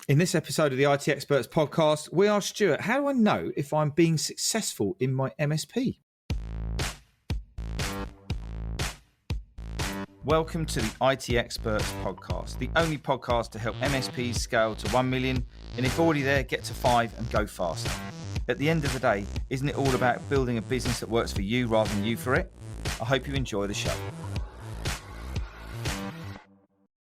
In this episode of the IT Experts podcast, we ask Stuart, how do I know if I'm being successful in my MSP? Welcome to the IT Experts podcast, the only podcast to help MSPs scale to 1 million, and if already there, get to 5 and go faster. At the end of the day, isn't it all about building a business that works for you rather than you for it? I hope you enjoy the show.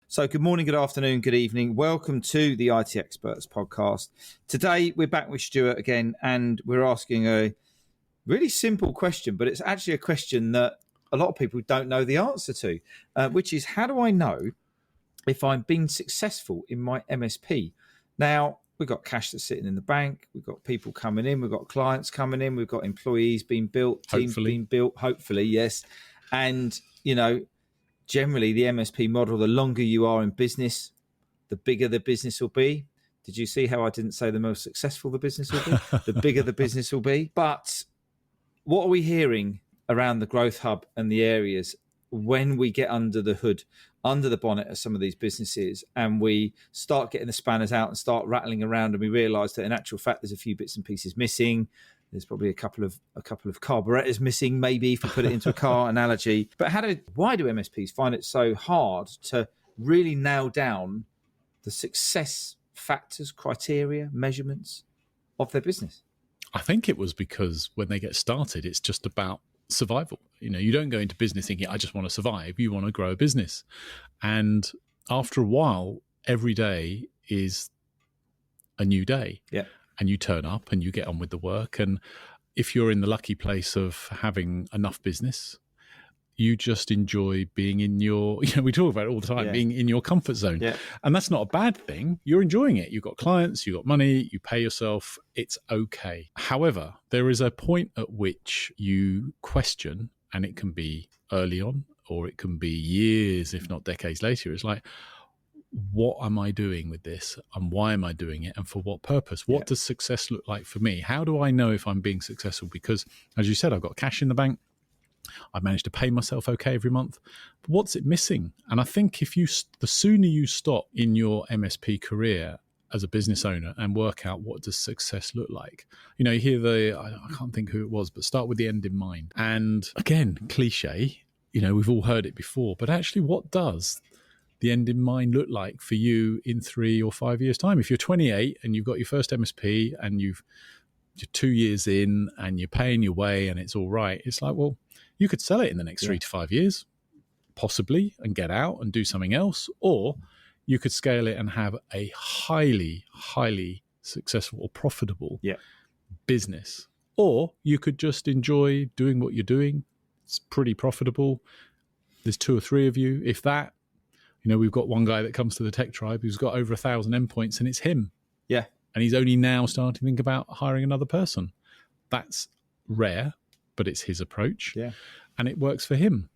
So good morning, good afternoon, good evening. Welcome to the IT Experts podcast. Today, we're back with Stuart again, and we're asking a really simple question, but it's actually a question that a lot of people don't know the answer to, which is, how do I know if I'm being successful in my MSP? Now, we've got cash that's sitting in the bank. We've got people coming in. We've got clients coming in. We've got employees being built, teams being built, hopefully, yes. And, you know, generally, the MSP model, the longer you are in business, the bigger the business will be. Did you see how I didn't say the most successful the business will be? The bigger the business will be. But what are we hearing around the growth hub and the areas when we get under the hood, under the bonnet of some of these businesses, and we start getting the spanners out and start rattling around, and we realise that in actual fact there's a few bits and pieces missing. There's probably a couple of carburetors missing, maybe, if you put it into a car analogy. But why do MSPs find it so hard to really nail down the success factors, criteria, measurements of their business? I think it was because when they get started, it's just about survival. You know, you don't go into business thinking, I just want to survive. You want to grow a business. And after a while, every day is a new day. Yeah. And you turn up and you get on with the work. And if you're in the lucky place of having enough business, you just enjoy being in your, we talk about it all the time, being in your comfort zone. Yeah. And that's not a bad thing. You're enjoying it. You've got clients, you've got money, you pay yourself. It's okay. However, there is a point at which you question, and it can be early on, or it can be years, if not decades later. It's like, what am I doing with this, and why am I doing it, and for what purpose? What does success look like for me? How do I know if I'm being successful? Because, as you said, I've got cash in the bank. I managed to pay myself okay every month. But what's it missing? And I think the sooner you stop in your MSP career as a business owner and work out what does success look like. You hear I can't think who it was, but start with the end in mind. And again, cliche, we've all heard it before, but actually what does the end in mind look like for you in 3 or 5 years' time? If you're 28 and you've got your first MSP and you're 2 years in and you're paying your way and it's all right, it's like, well, you could sell it in the next 3 to 5 years, possibly, and get out and do something else. Or you could scale it and have a highly, highly successful or profitable business. Or you could just enjoy doing what you're doing. It's pretty profitable. There's 2 or 3 of you, if that. We've got one guy that comes to the tech tribe who's got over 1,000 endpoints, and it's him. Yeah. And he's only now starting to think about hiring another person. That's rare, but it's his approach. Yeah. And it works for him.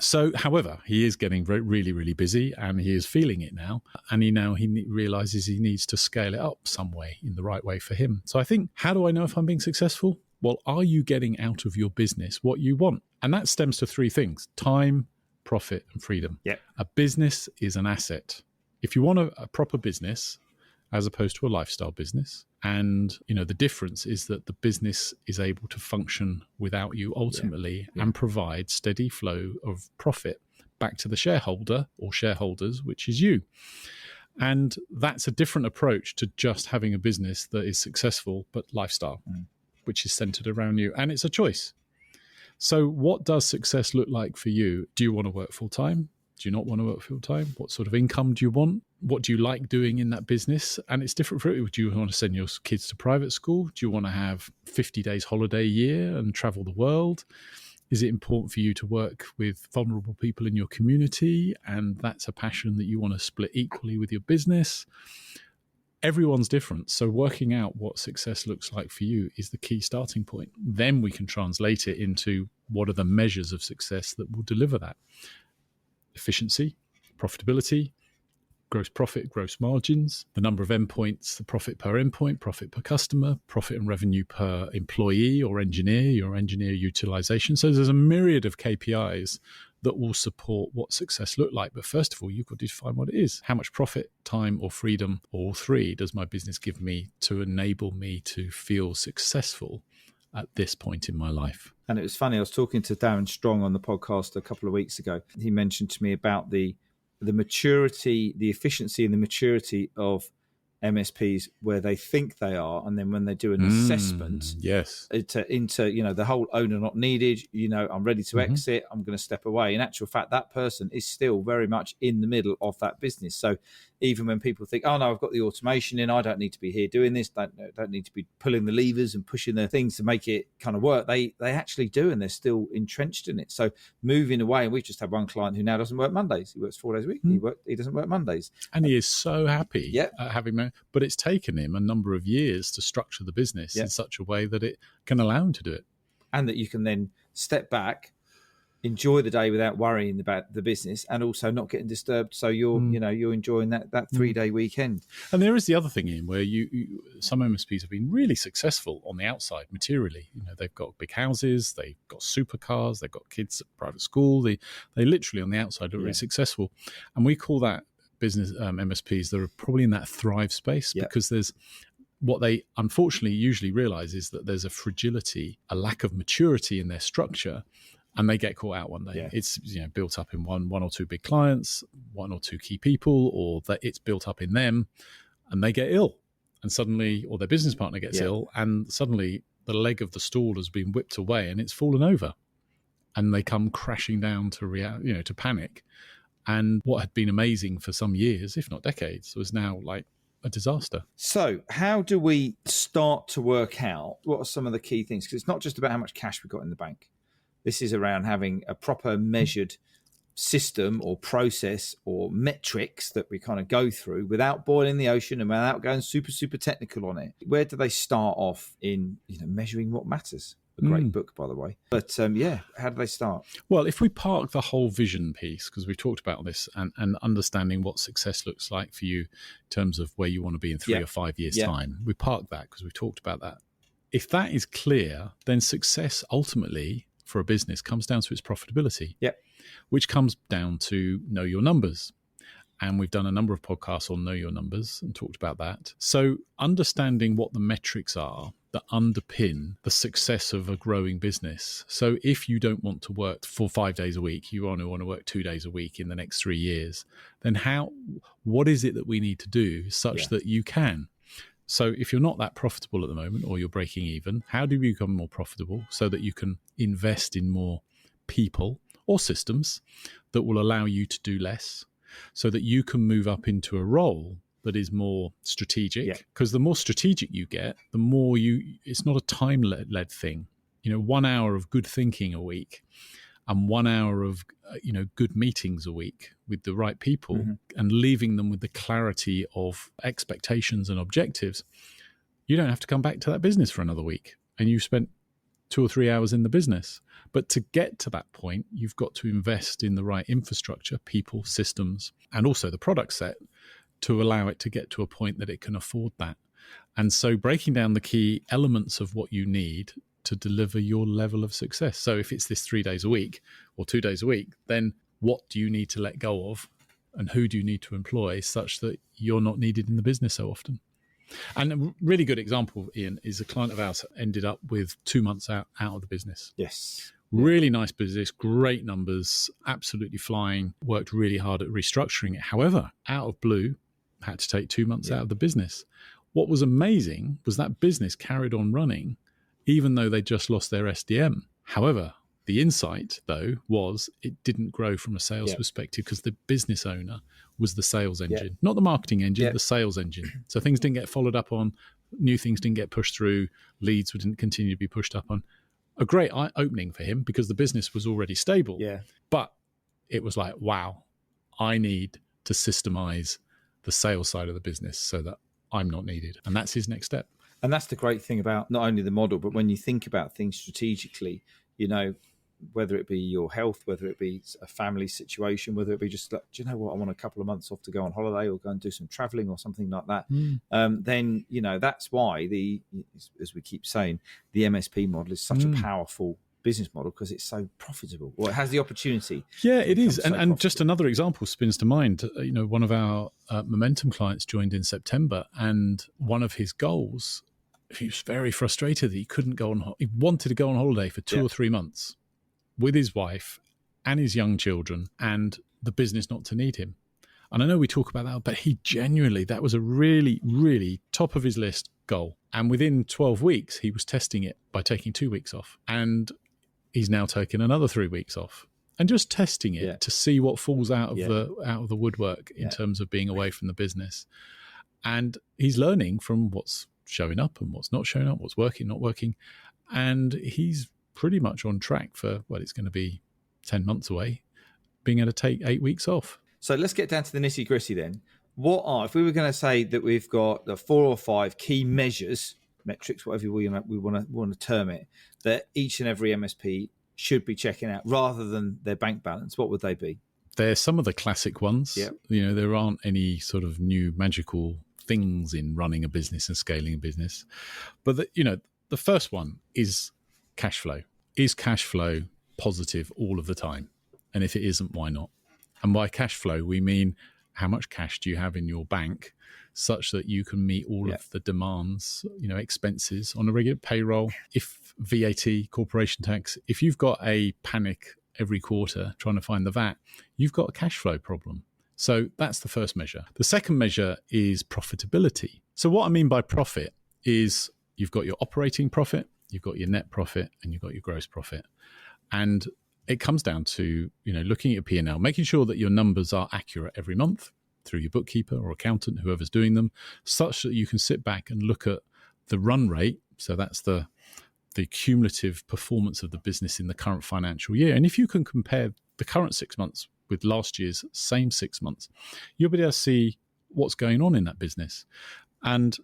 So, however, he is getting really, really busy, and he is feeling it now. And he realizes he needs to scale it up some way, in the right way for him. So I think, how do I know if I'm being successful? Well, are you getting out of your business what you want? And that stems to 3 things: time, profit, and freedom. Yep. A business is an asset. If you want a proper business, as opposed to a lifestyle business, and the difference is that the business is able to function without you ultimately and provide steady flow of profit back to the shareholder or shareholders, which is you. And that's a different approach to just having a business that is successful but lifestyle, which is centered around you, and it's a choice. So what does success look like for you? Do you want to work full-time? Do you not want to work full-time? What sort of income do you want? What do you like doing in that business? And it's different for you. Do you want to send your kids to private school? Do you want to have 50 days holiday a year and travel the world? Is it important for you to work with vulnerable people in your community, and that's a passion that you want to split equally with your business? Everyone's different. So working out what success looks like for you is the key starting point. Then we can translate it into what are the measures of success that will deliver that. Efficiency, profitability, gross profit, gross margins, the number of endpoints, the profit per endpoint, profit per customer, profit and revenue per employee or engineer, your engineer utilization. So there's a myriad of KPIs that will support what success look like. But first of all, you've got to define what it is. How much profit, time, or freedom, or all three, does my business give me to enable me to feel successful at this point in my life? And it was funny, I was talking to Darren Strong on the podcast a couple of weeks ago. He mentioned to me about the maturity, the efficiency and the maturity of MSPs where they think they are, and then when they do an assessment, yes, into the whole owner not needed, I'm ready to exit, I'm going to step away. In actual fact, that person is still very much in the middle of that business. So even when people think, oh no, I've got the automation in, I don't need to be here doing this, don't need to be pulling the levers and pushing the things to make it kind of work, they actually do, and they're still entrenched in it. So moving away, and we've just had one client who now doesn't work Mondays. He works 4 days a week. He doesn't work Mondays, and he is so happy at having. But it's taken him a number of years to structure the business in such a way that it can allow him to do it, and that you can then step back, enjoy the day without worrying about the business, and also not getting disturbed. So you're you're enjoying that 3-day weekend. And there is the other thing, Ian, where some MSPs have been really successful on the outside materially. They've got big houses, they've got supercars, they've got kids at private school. They literally on the outside are really successful, and we call that business MSPs. They're probably in that thrive space because there's what they unfortunately usually realize is that there's a fragility, a lack of maturity in their structure, and they get caught out one day. It's built up in one or two big clients, one or two key people, or that it's built up in them, and they get ill, and suddenly, or their business partner gets ill, and suddenly the leg of the stool has been whipped away and it's fallen over, and they come crashing down to panic. And what had been amazing for some years, if not decades, was now like a disaster. So how do we start to work out what are some of the key things? Because it's not just about how much cash we've got in the bank. This is around having a proper measured system or process or metrics that we kind of go through without boiling the ocean and without going super, super technical on it. Where do they start off in measuring what matters? A great book, by the way. But how do they start? Well, if we park the whole vision piece, because we talked about this, and understanding what success looks like for you in terms of where you want to be in 3 or 5 years' time, we park that because we've talked about that. If that is clear, then success ultimately for a business comes down to its profitability, which comes down to know your numbers. And we've done a number of podcasts on know your numbers and talked about that. So understanding what the metrics are that underpin the success of a growing business. So if you don't want to work for 5 days a week, you only want to work 2 days a week in the next 3 years, then what is it that we need to do such that you can? So if you're not that profitable at the moment, or you're breaking even, how do you become more profitable so that you can invest in more people or systems that will allow you to do less, so that you can move up into a role that is more strategic? Because the more strategic you get, the more it's not a time-led thing. 1 hour of good thinking a week and 1 hour of good meetings a week with the right people, and leaving them with the clarity of expectations and objectives, you don't have to come back to that business for another week, and you've spent 2 or 3 hours in the business. But to get to that point, you've got to invest in the right infrastructure, people, systems, and also the product set to allow it to get to a point that it can afford that. And so breaking down the key elements of what you need to deliver your level of success. So if it's this 3 days a week or 2 days a week, then what do you need to let go of, and who do you need to employ such that you're not needed in the business so often? And a really good example, Ian, is a client of ours ended up with 2 months out of the business. Yes. Really nice business, great numbers, absolutely flying, worked really hard at restructuring it. However, out of blue, had to take 2 months out of the business. What was amazing was that business carried on running, even though they just lost their SDM. However, the insight, though, was it didn't grow from a sales perspective because the business owner was the sales engine, not the marketing engine, the sales engine. So things didn't get followed up on, new things didn't get pushed through, leads didn't continue to be pushed up on. A great eye-opening for him because the business was already stable. But it was like, wow, I need to systemize the sales side of the business so that I'm not needed. And that's his next step. And that's the great thing about not only the model, but when you think about things strategically, whether it be your health, whether it be a family situation, whether it be just like, do you know what, I want a couple of months off to go on holiday or go and do some traveling or something like that, then, that's why as we keep saying, the MSP model is such a powerful business model because it's so profitable, or it has the opportunity. Yeah, it is. So And just another example springs to mind. One of our Momentum clients joined in September, and one of his goals, he was very frustrated that he couldn't go on. He wanted to go on holiday for 2 or 3 months with his wife and his young children, and the business not to need him. And I know we talk about that, but he genuinely, that was a really, really top of his list goal. And within 12 weeks, he was testing it by taking 2 weeks off. And he's now taken another 3 weeks off and just testing it to see what falls out of the woodwork in terms of being away from the business. And he's learning from what's showing up and what's not showing up, what's working, not working. And he's pretty much on track for, it's going to be 10 months away, being able to take 8 weeks off. So let's get down to the nitty gritty then. What are, if we were going to say that we've got the 4 or 5 key measures, metrics, whatever we want to term it, that each and every MSP should be checking out rather than their bank balance, what would they be? They're some of the classic ones. Yep. There aren't any sort of new magical things in running a business and scaling a business. But the first one is cash flow. Is cash flow positive all of the time? And if it isn't, why not? And by cash flow, we mean how much cash do you have in your bank such that you can meet all of the demands, expenses on a regular payroll. If VAT, corporation tax, if you've got a panic every quarter trying to find the VAT, you've got a cash flow problem. So that's the first measure. The second measure is profitability. So what I mean by profit is you've got your operating profit, you've got your net profit, and you've got your gross profit. And it comes down to, looking at your P&L, making sure that your numbers are accurate every month through your bookkeeper or accountant, whoever's doing them, such that you can sit back and look at the run rate. So that's the cumulative performance of the business in the current financial year. And if you can compare the current 6 months with last year's same 6 months, you'll be able to see what's going on in that business. And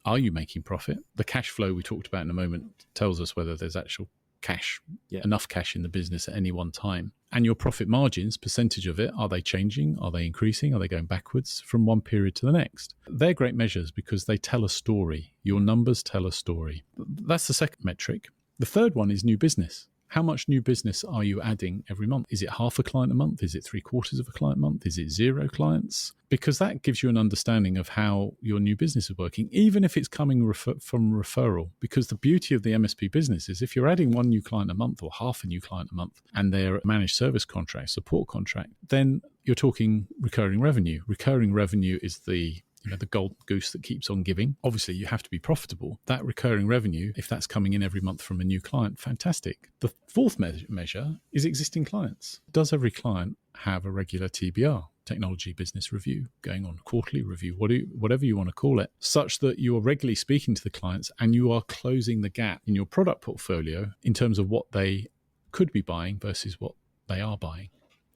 are you making profit? The cash flow we talked about in a moment tells us whether there's actual cash, enough cash in the business at any one time. And your profit margins, percentage of it, are they changing? Are they increasing? Are they going backwards from one period to the next? They're great measures because they tell a story. Your numbers tell a story. That's the second metric. The third one is new business. How much new business are you adding every month? Is it half a client a month? Is it 3/4 of a client a month? Is it 0 clients? Because that gives you an understanding of how your new business is working, even if it's coming from referral. Because the beauty of the MSP business is if you're adding 1 new client a month or half a new client a month and they're a managed service contract, support contract, then you're talking recurring revenue. Recurring revenue is the golden goose that keeps on giving. Obviously, you have to be profitable. That recurring revenue, if that's coming in every month from a new client, fantastic. The fourth measure is existing clients. Does every client have a regular TBR, technology business review, going on, quarterly review, whatever you want to call it, such that you are regularly speaking to the clients and you are closing the gap in your product portfolio in terms of what they could be buying versus what they are buying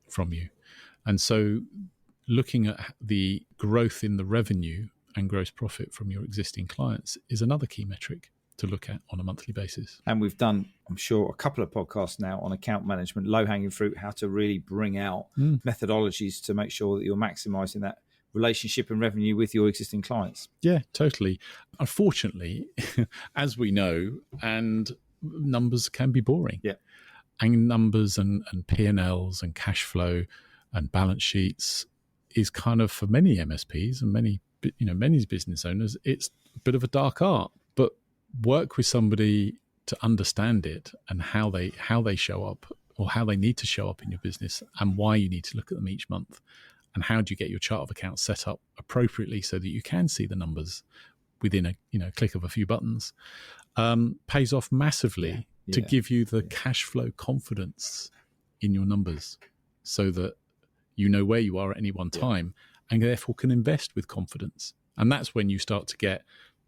from you. And so looking at the growth in the revenue and gross profit from your existing clients is another key metric to look at on a monthly basis. And we've done, I'm sure, a couple of podcasts now on account management, low-hanging fruit, how to really bring out methodologies to make sure that you're maximizing that relationship and revenue with your existing clients. Yeah, totally. Unfortunately, as we know, and numbers can be boring. Yeah. And numbers and P&Ls and cash flow and balance sheets is kind of, for many MSPs and many business owners, it's a bit of a dark art. But work with somebody to understand it and how they show up or how they need to show up in your business and why you need to look at them each month. And how do you get your chart of accounts set up appropriately so that you can see the numbers within a click of a few buttons, pays off massively to give you the cash flow confidence in your numbers so that you know where you are at any one time and therefore can invest with confidence. And that's when you start to get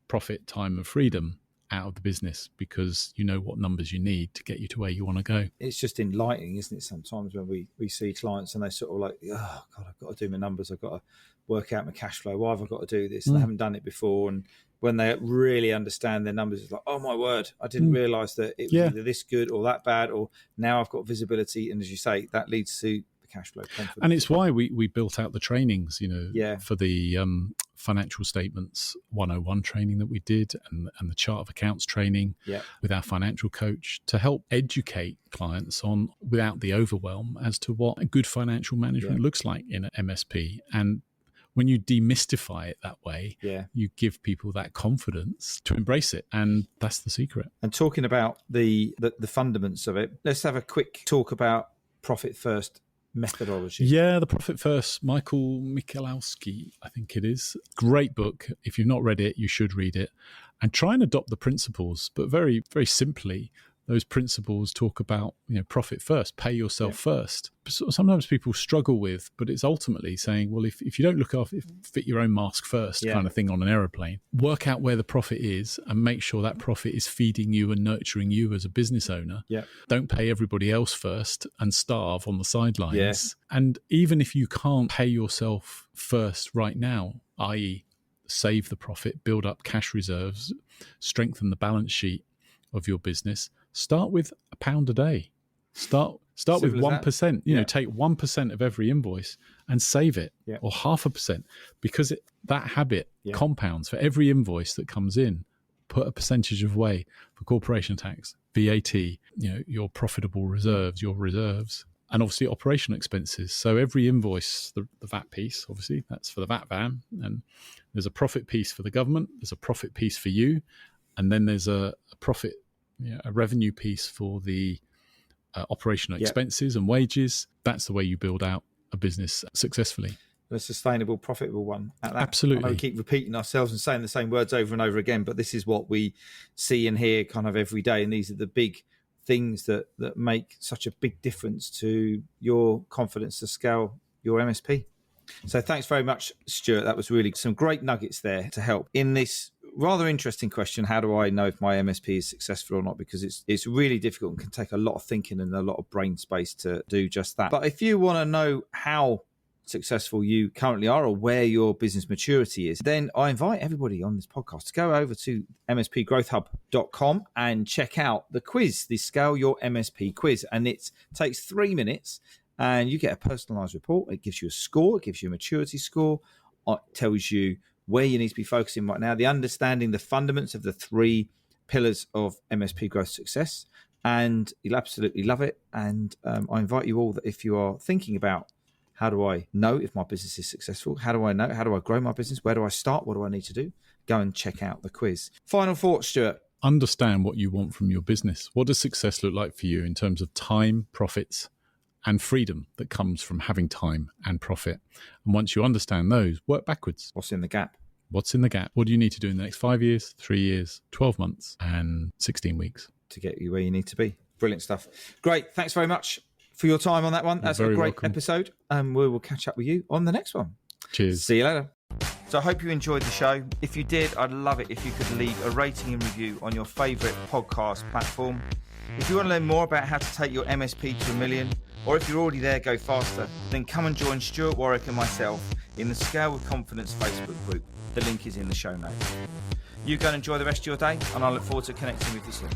profit, time and freedom out of the business because you know what numbers you need to get you to where you want to go. It's just enlightening, isn't it, sometimes when we see clients and they sort of like, oh, God, I've got to do my numbers. I've got to work out my cash flow. Why have I got to do this? And I haven't done it before. And when they really understand their numbers, it's like, oh, my word, I didn't realise that it was either this good or that bad, or now I've got visibility. And as you say, that leads to cash flow confidence. And it's why we built out the trainings, for the financial statements 101 training that we did and the chart of accounts training with our financial coach to help educate clients on, without the overwhelm, as to what a good financial management looks like in an MSP. And when you demystify it that way, you give people that confidence to embrace it. And that's the secret. And talking about the fundamentals of it, let's have a quick talk about profit first methodology. Yeah, the Profit First, Michael Michalowski, I think it is. Great book. If you've not read it, you should read it. And try and adopt the principles, but very, very simply, those principles talk about, profit first, pay yourself first. Sometimes people struggle with, but it's ultimately saying, well, if you don't look after, fit your own mask first kind of thing on an aeroplane, work out where the profit is and make sure that profit is feeding you and nurturing you as a business owner. Don't pay everybody else first and starve on the sidelines. And even if you can't pay yourself first right now, i.e. save the profit, build up cash reserves, strengthen the balance sheet of your business, start with £1 a day. Start with 1%. Take 1% of every invoice and save it, or 0.5%, because that habit compounds. For every invoice that comes in, put a percentage away for corporation tax, VAT, your profitable reserves, your reserves, and obviously operational expenses. So every invoice, the VAT piece, obviously, that's for the VAT van, and there's a profit piece for the government, there's a profit piece for you, and then there's a profit, a revenue piece for the operational expenses and wages. That's the way you build out a business successfully. A sustainable, profitable one at that. Absolutely. I know we keep repeating ourselves and saying the same words over and over again, but this is what we see and hear kind of every day, and these are the big things that make such a big difference to your confidence to scale your MSP. So thanks very much, Stuart. That was really some great nuggets there to help in this rather interesting question. How do I know if my MSP is successful or not? Because it's really difficult and can take a lot of thinking and a lot of brain space to do just that. But if you want to know how successful you currently are or where your business maturity is, then I invite everybody on this podcast to go over to mspgrowthhub.com and check out the quiz, the Scale Your MSP quiz. And it takes 3 minutes and you get a personalized report. It gives you a score, it gives you a maturity score, it tells you where you need to be focusing right now, the understanding the fundamentals of the 3 pillars of MSP growth success, and you'll absolutely love it. And I invite you all that if you are thinking about how do I know if my business is successful, how do I know, how do I grow my business, where do I start, what do I need to do, go and check out the quiz. Final thoughts, Stuart. Understand what you want from your business. What does success look like for you in terms of time, profits, and freedom that comes from having time and profit? And once you understand those, work backwards. What's in the gap? What's in the gap? What do you need to do in the next 5 years, 3 years, 12 months, and 16 weeks? To get you where you need to be. Brilliant stuff. Great. Thanks very much for your time on that one. That's a great episode. And we will catch up with you on the next one. Cheers. See you later. So I hope you enjoyed the show. If you did, I'd love it if you could leave a rating and review on your favourite podcast platform. If you want to learn more about how to take your MSP to $1 million, or if you're already there, go faster, then come and join Stuart Warwick and myself in the Scale with Confidence Facebook group. The link is in the show notes. You go and enjoy the rest of your day, and I look forward to connecting with you soon.